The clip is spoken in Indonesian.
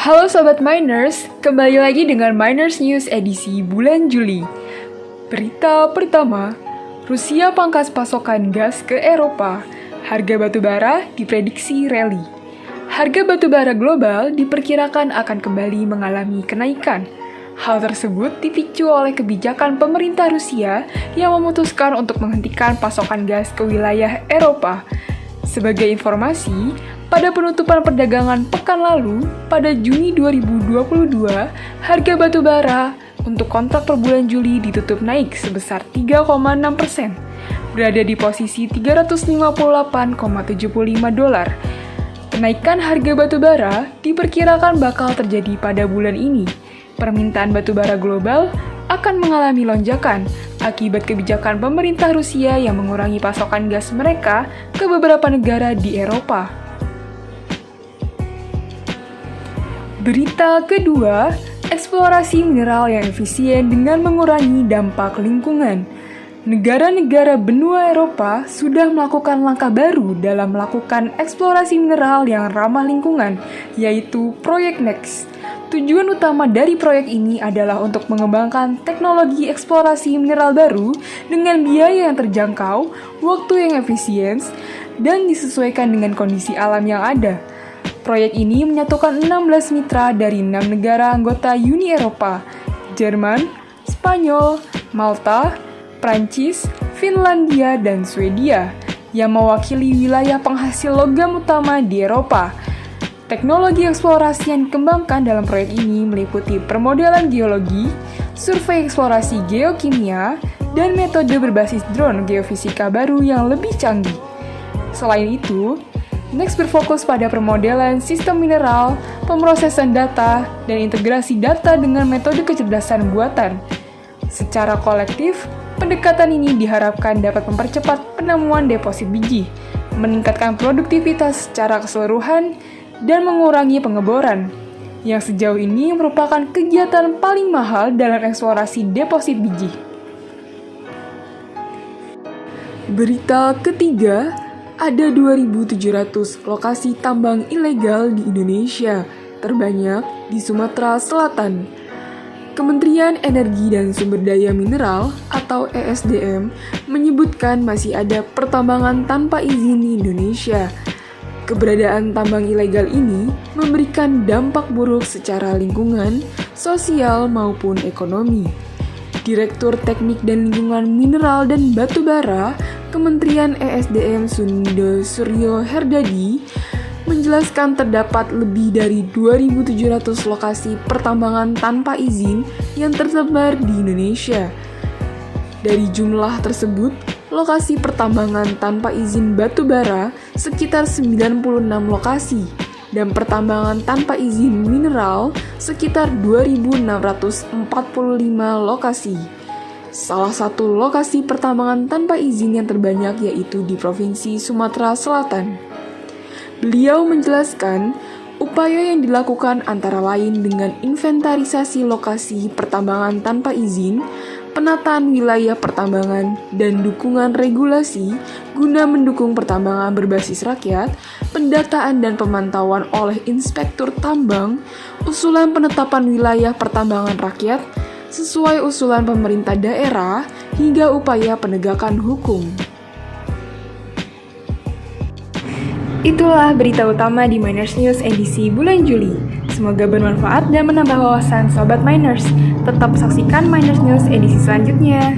Halo Sobat Miners, kembali lagi dengan Miners News edisi bulan Juli. Berita pertama, Rusia pangkas pasokan gas ke Eropa, harga batubara diprediksi rally. Harga batubara global diperkirakan akan kembali mengalami kenaikan. Hal tersebut dipicu oleh kebijakan pemerintah Rusia yang memutuskan untuk menghentikan pasokan gas ke wilayah Eropa. Sebagai informasi, pada penutupan perdagangan pekan lalu, pada Juni 2022, harga batubara untuk kontrak per bulan Juli ditutup naik sebesar 3,6%, berada di posisi $358,75. Kenaikan harga batubara diperkirakan bakal terjadi pada bulan ini. Permintaan batubara global akan mengalami lonjakan akibat kebijakan pemerintah Rusia yang mengurangi pasokan gas mereka ke beberapa negara di Eropa. Berita kedua, eksplorasi mineral yang efisien dengan mengurangi dampak lingkungan. Negara-negara benua Eropa sudah melakukan langkah baru dalam melakukan eksplorasi mineral yang ramah lingkungan, yaitu Proyek NEX. Tujuan utama dari proyek ini adalah untuk mengembangkan teknologi eksplorasi mineral baru dengan biaya yang terjangkau, waktu yang efisien, dan disesuaikan dengan kondisi alam yang ada. Proyek ini menyatukan 16 mitra dari 6 negara anggota Uni Eropa, Jerman, Spanyol, Malta, Prancis, Finlandia, dan Swedia, yang mewakili wilayah penghasil logam utama di Eropa. Teknologi eksplorasi yang dikembangkan dalam proyek ini meliputi permodelan geologi, survei eksplorasi geokimia, dan metode berbasis drone geofisika baru yang lebih canggih. Selain itu, NEX berfokus pada permodelan sistem mineral, pemrosesan data, dan integrasi data dengan metode kecerdasan buatan. Secara kolektif, pendekatan ini diharapkan dapat mempercepat penemuan deposit biji, meningkatkan produktivitas secara keseluruhan, dan mengurangi pengeboran, yang sejauh ini merupakan kegiatan paling mahal dalam eksplorasi deposit biji. Berita ketiga, ada 2.700 lokasi tambang ilegal di Indonesia, terbanyak di Sumatera Selatan. Kementerian Energi dan Sumber Daya Mineral atau ESDM menyebutkan masih ada pertambangan tanpa izin di Indonesia. Keberadaan tambang ilegal ini memberikan dampak buruk secara lingkungan, sosial, maupun ekonomi. Direktur Teknik dan Lingkungan Mineral dan Batubara, Kementerian ESDM Sunindo Suryo Herdadi, menjelaskan terdapat lebih dari 2.700 lokasi pertambangan tanpa izin yang tersebar di Indonesia. Dari jumlah tersebut, lokasi pertambangan tanpa izin batubara sekitar 96 lokasi, dan pertambangan tanpa izin mineral sekitar 2.645 lokasi. Salah satu lokasi pertambangan tanpa izin yang terbanyak yaitu di Provinsi Sumatera Selatan. Beliau menjelaskan, upaya yang dilakukan antara lain dengan inventarisasi lokasi pertambangan tanpa izin, penataan wilayah pertambangan, dan dukungan regulasi guna mendukung pertambangan berbasis rakyat, pendataan dan pemantauan oleh inspektur tambang, usulan penetapan wilayah pertambangan rakyat, sesuai usulan pemerintah daerah, hingga upaya penegakan hukum. Itulah berita utama di Miners News edisi bulan Juli. Semoga bermanfaat dan menambah wawasan Sobat Miners. Tetap saksikan Miners News edisi selanjutnya.